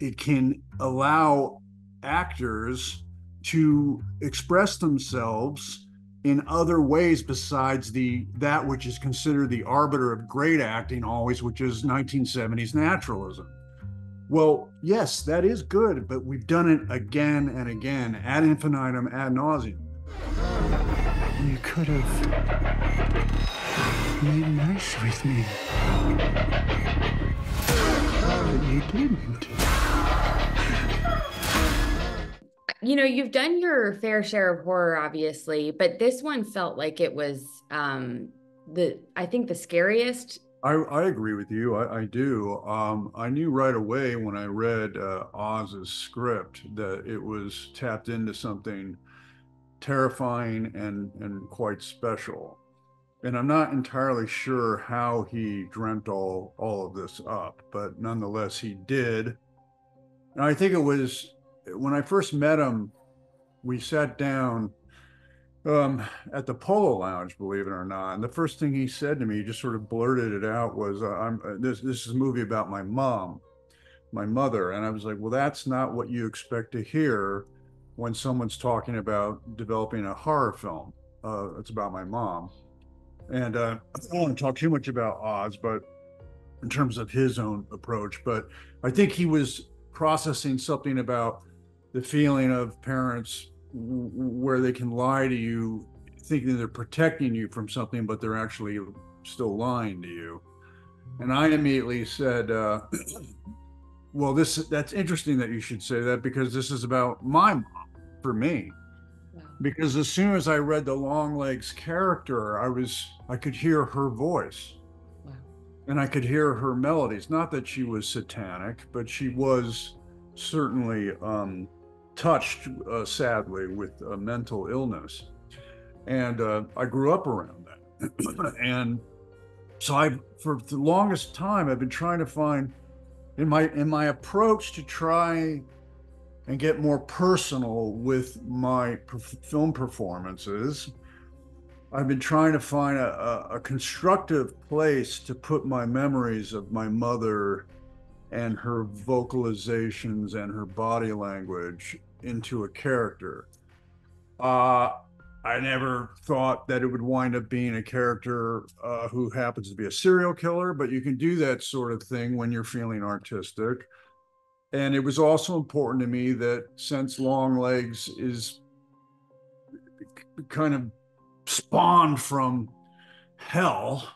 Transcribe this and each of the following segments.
it can allow actors to express themselves in other ways besides that which is considered the arbiter of great acting always, which is 1970s naturalism. Well, yes, that is good, but we've done it again and again, ad infinitum, ad nauseum. You could have made nice with me. But you didn't. You know, you've done your fair share of horror, obviously, but this one felt like it was I think the scariest. I agree with you. I do. I knew right away when I read Oz's script that it was tapped into something terrifying and quite special. And I'm not entirely sure how he dreamt all of this up, but nonetheless he did. And I think it was when I first met him, we sat down at the Polo Lounge, believe it or not. And the first thing he said to me, he just sort of blurted it out, was, "This is a movie about my mother." And I was like, "Well, that's not what you expect to hear when someone's talking about developing a horror film. It's about my mom." And I don't want to talk too much about Oz, but in terms of his own approach, but I think he was processing something about the feeling of parents where they can lie to you thinking they're protecting you from something, but they're actually still lying to you. And I immediately said, well, that's interesting that you should say that, because this is about my mom for me. Wow. Because as soon as I read the Longlegs character, I could hear her voice. Wow. And I could hear her melodies. Not that she was satanic, but she was certainly touched, sadly, with mental illness. And I grew up around that. And so for the longest time, I've been trying to find, in my approach to try and get more personal with my film performances, I've been trying to find a constructive place to put my memories of my mother and her vocalizations and her body language into a character. I never thought that it would wind up being a character who happens to be a serial killer, but you can do that sort of thing when you're feeling artistic. And it was also important to me that since Longlegs is kind of spawned from hell,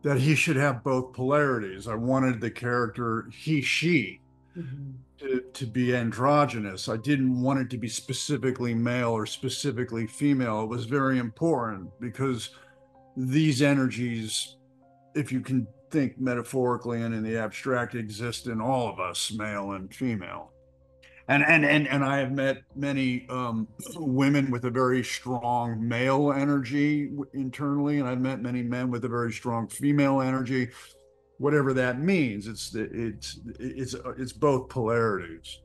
that he should have both polarities. I wanted the character she to be androgynous. I didn't want it to be specifically male or specifically female. It was very important because these energies, if you can think metaphorically and in the abstract, exist in all of us, male and female. And I have met many women with a very strong male energy internally, and I've met many men with a very strong female energy. Whatever that means, it's both polarities.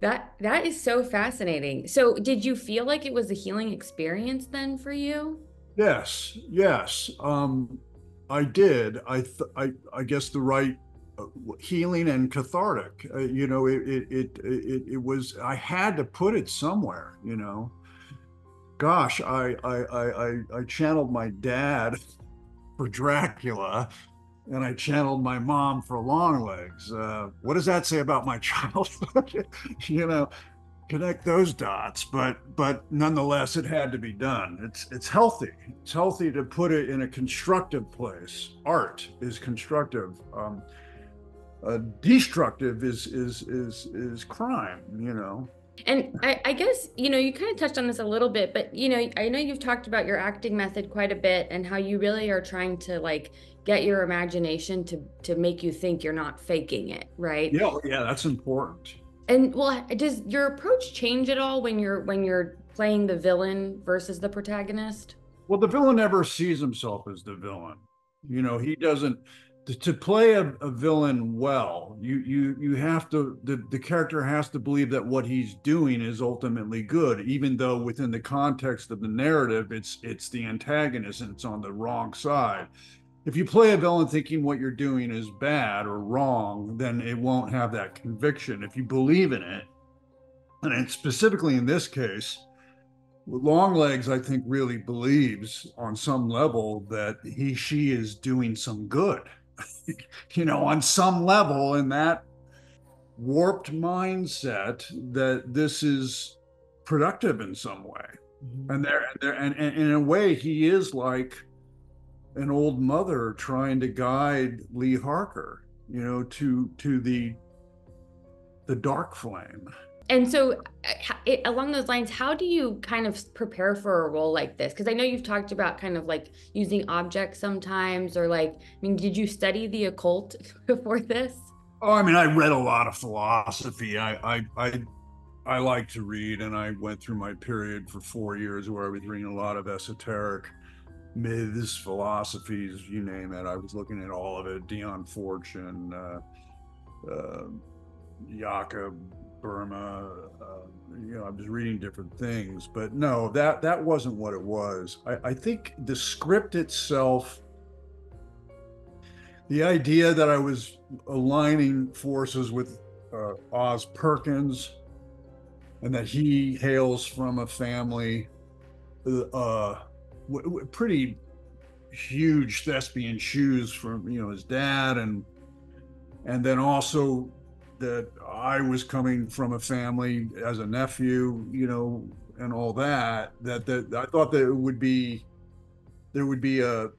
That is so fascinating. So did you feel like it was a healing experience then for you? Yes. I did. I guess the right healing and cathartic. It was. I had to put it somewhere. Gosh, I channeled my dad for Dracula, and I channeled my mom for Longlegs. What does that say about my childhood? Connect those dots, but nonetheless, it had to be done. It's healthy. It's healthy to put it in a constructive place. Art is constructive. Destructive is crime. And I guess, you kind of touched on this a little bit, but, I know you've talked about your acting method quite a bit and how you really are trying to get your imagination to make you think you're not faking it, right? Yeah, that's important. And well, does your approach change at all when you're playing the villain versus the protagonist? Well, the villain never sees himself as the villain. He doesn't. To play a villain well, you have to, the character has to believe that what he's doing is ultimately good, even though within the context of the narrative, it's the antagonist and it's on the wrong side. if you play a villain thinking what you're doing is bad or wrong, then it won't have that conviction. If you believe in it, and specifically in this case, Longlegs, I think, really believes on some level that she is doing some good, on some level, in that warped mindset, that this is productive in some way. Mhm. And in a way, he is like an old mother trying to guide Lee Harker, to the dark flame. And so, along those lines, how do you kind of prepare for a role like this? Because I know you've talked about kind of like using objects sometimes, or like, I mean, did you study the occult before this? Oh, I mean, I read a lot of philosophy. I like to read, and I went through my period for 4 years where I was reading a lot of esoteric myths, philosophies, you name it. I was looking at all of it. Dion Fortune, uh, Jakob Burma. I was reading different things, but no, that wasn't what it was. I think the script itself, the idea that I was aligning forces with Oz Perkins, and that he hails from a family, pretty huge thespian shoes from his dad, and then also that I was coming from a family as a nephew, and all that. That I thought that there would be a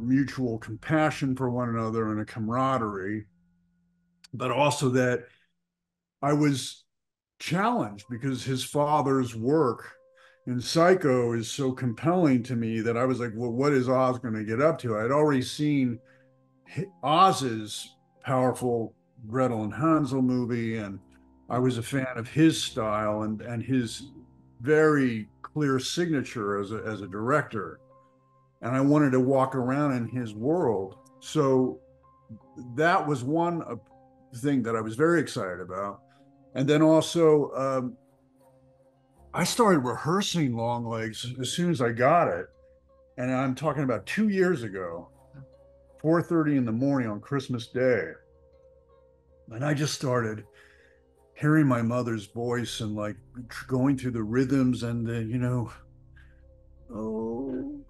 mutual compassion for one another and a camaraderie, but also that I was challenged because his father's work in Psycho is so compelling to me that I was like, well, what is Oz going to get up to? I'd already seen Oz's powerful Gretel and Hansel movie, and I was a fan of his style and his very clear signature as a director. And I wanted to walk around in his world. So that was one thing that I was very excited about. And then also, I started rehearsing Longlegs as soon as I got it. And I'm talking about 2 years ago, 4:30 in the morning on Christmas Day. And I just started hearing my mother's voice and like going through the rhythms and oh,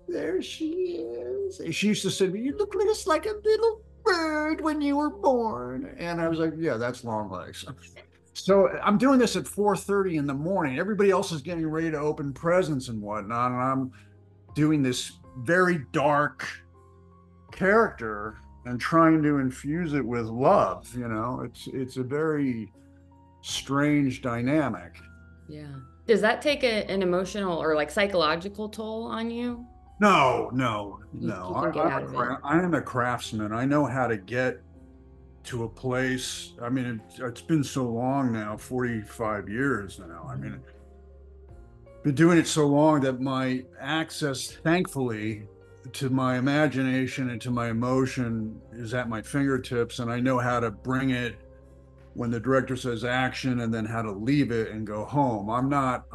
there she is. And she used to say to me, "You look just like a little bird when you were born." And I was like, yeah, that's Longlegs. So I'm doing this at 4:30 in the morning. Everybody else is getting ready to open presents and whatnot. And I'm doing this very dark character and trying to infuse it with love. It's a very strange dynamic. Yeah. Does that take an emotional or like psychological toll on you? No, no, You no. can get out of it. I am a craftsman. I know how to get to a place. I mean, it's been so long now, 45 years now. I mean, been doing it so long that my access, thankfully, to my imagination and to my emotion is at my fingertips, and I know how to bring it when the director says action, and then how to leave it and go home. I'm not,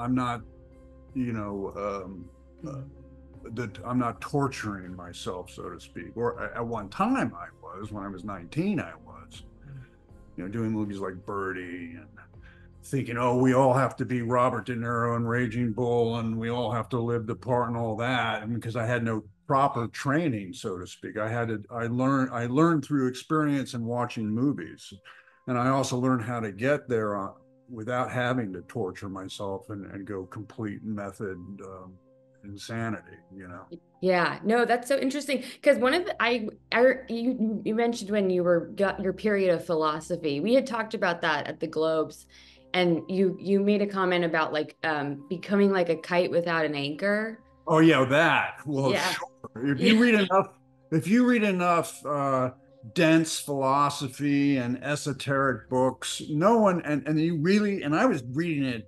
you know, that I'm not torturing myself, so to speak. Or at one time I was, when I was 19, I was, doing movies like Birdie and thinking, oh, we all have to be Robert De Niro and Raging Bull, and we all have to live the part and all that. And because I had no proper training, so to speak, I learned through experience and watching movies. And I also learned how to get there without having to torture myself and go complete method insanity. Yeah, no, that's so interesting because one of the you mentioned when you got your period of philosophy. We had talked about that at the Globes, and you made a comment about like becoming like a kite without an anchor. Oh yeah, that. Well, Yeah. sure. Yeah. If you read enough dense philosophy and esoteric books, no one and you really and I was reading it,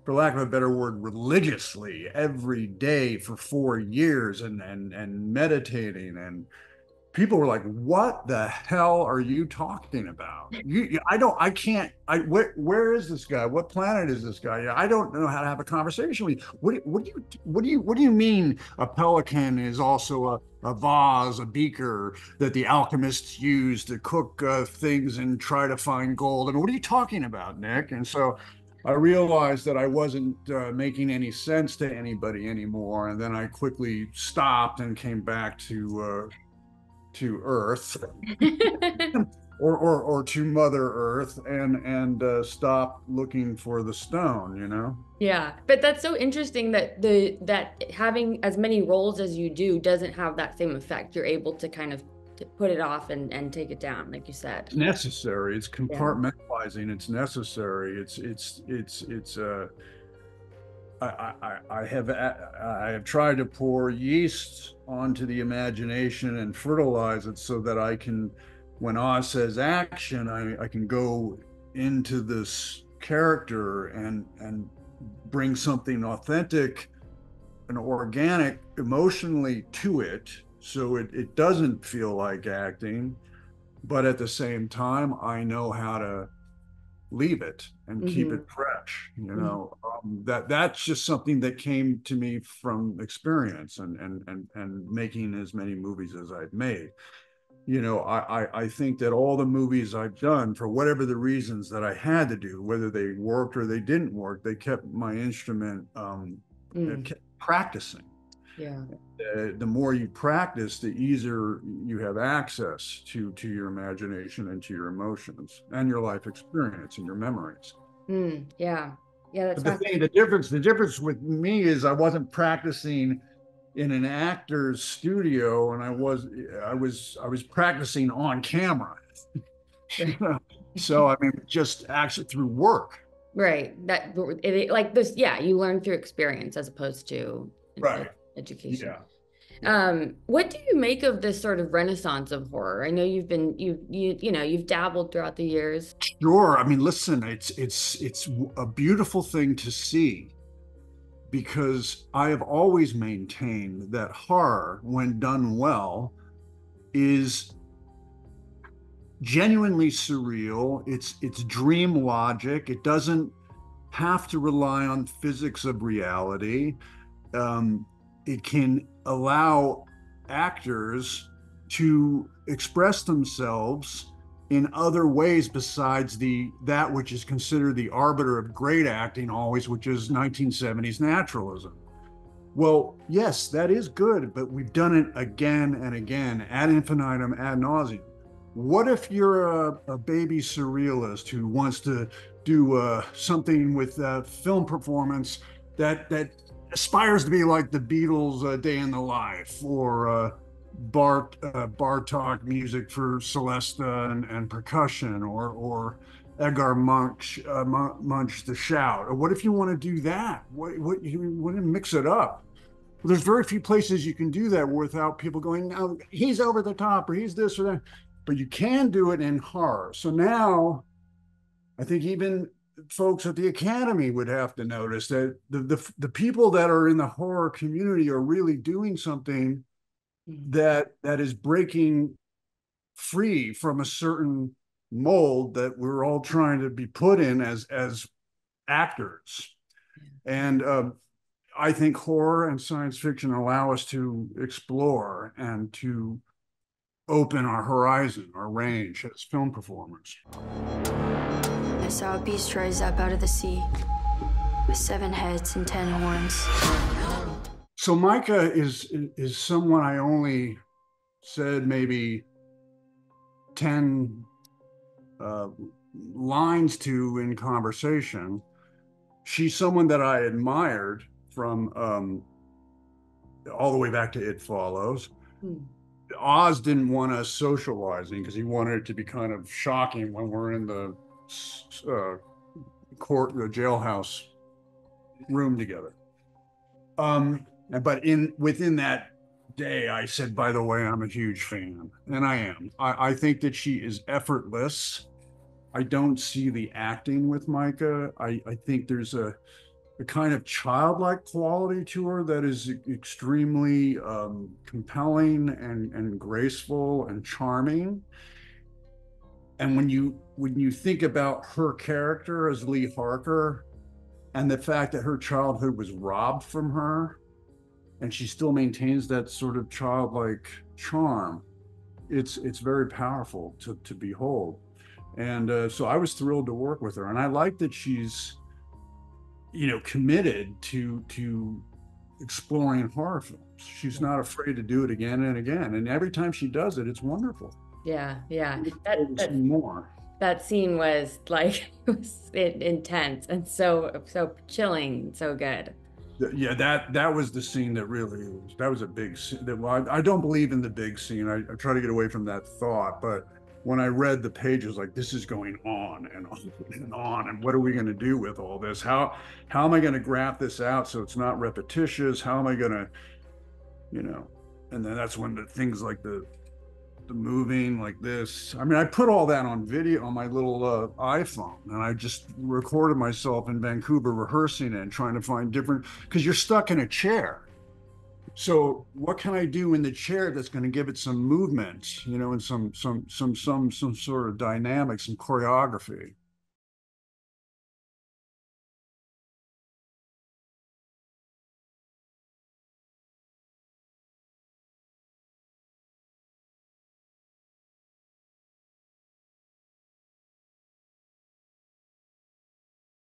for lack of a better word, religiously every day for 4 years and meditating and people were like, "What the hell are you talking about? I can't. Where is this guy? What planet is this guy? I don't know how to have a conversation with you. What do you mean a pelican is also a vase, a beaker that the alchemists use to cook things and try to find gold? And what are you talking about, Nick?" And so I realized that I wasn't making any sense to anybody anymore, and then I quickly stopped and came back to Earth or to Mother Earth and stop looking for the stone, you know? Yeah, but that's so interesting that that having as many roles as you do doesn't have that same effect. You're able to kind of put it off and take it down, like you said. It's necessary. It's Yeah. compartmentalizing. It's necessary. It's I have tried to pour yeast onto the imagination and fertilize it so that I can, when Oz says action, I can go into this character and bring something authentic and organic emotionally to it, so it doesn't feel like acting, but at the same time I know how to leave it and keep Hmm. it fresh, you Hmm. know. That's just something that came to me from experience and making as many movies as I've made. You know, I think that all the movies I've done, for whatever the reasons that I had to do, whether they worked or they didn't work, they kept my instrument, Mm. kept practicing. Yeah. The more you practice, the easier you have access to your imagination and to your emotions and your life experience and your memories. Mm. Yeah. Yeah, that's But the fun. thing, the difference with me is I wasn't practicing in an actor's studio, and I was practicing on camera. You Right. know? So I mean, just actually through work. Right. That like this, yeah, you learn through experience as opposed to Right. education. Yeah. Yeah. What do you make of this sort of renaissance of horror? I know you've dabbled throughout the years. Sure. I mean, listen, it's a beautiful thing to see, because I have always maintained that horror, when done well, is genuinely surreal. It's dream logic. It doesn't have to rely on physics of reality. Um, it can allow actors to express themselves in other ways besides that which is considered the arbiter of great acting always, which is 1970s naturalism. Well, yes, that is good, but we've done it again and again, ad infinitum, ad nauseum. What if you're a baby surrealist who wants to do something with film performance that aspires to be like the Beatles' Day in the Life, or Bartok music for Celesta and percussion, or Edgar Munch the Shout? Or what if you want to do that? What you want to mix it up? Well, there's very few places you can do that without people going, "No, he's over the top," or "he's this or that." But you can do it in horror. So now I think even folks at the Academy would have to notice that the people that are in the horror community are really doing something Mhm. that is breaking free from a certain mold that we're all trying to be put in as actors. And I think horror and science fiction allow us to explore and to open our horizon, our range as film performers. I saw a beast rise up out of the sea with 7 heads and 10 horns. So Micah is someone I only said maybe 10 uh, lines to in conversation. She's someone that I admired from all the way back to It Follows. Mm. Oz didn't want us socializing because he wanted it to be kind of shocking when we're in the the jailhouse room together. But within that day, I said, by the way, I'm a huge fan, and I am. I think that she is effortless. I don't see the acting with Micah. I think there's a kind of childlike quality to her that is extremely compelling and graceful and charming. And when you think about her character as Lee Harker and the fact that her childhood was robbed from her and she still maintains that sort of childlike charm, it's very powerful to behold. And so I was thrilled to work with her, and I like that she's, committed to exploring horror films. She's not afraid to do it again and again, and every time she does it, it's wonderful. Yeah, yeah. More. That scene was like it was intense and so chilling, so good. Yeah, that was the scene that really that was a big scene. Well, I don't believe in the big scene. I try to get away from that thought, but when I read the pages, like, this is going on and on and on, and what are we going to do with all this? How am I going to graph this out so it's not repetitious? How am I going to, and then that's when the things like the moving like this. I mean, I put all that on video on my little iPhone, and I just recorded myself in Vancouver rehearsing it and trying to find different, because you're stuck in a chair. So what can I do in the chair that's going to give it some movement, and some sort of dynamic, some choreography?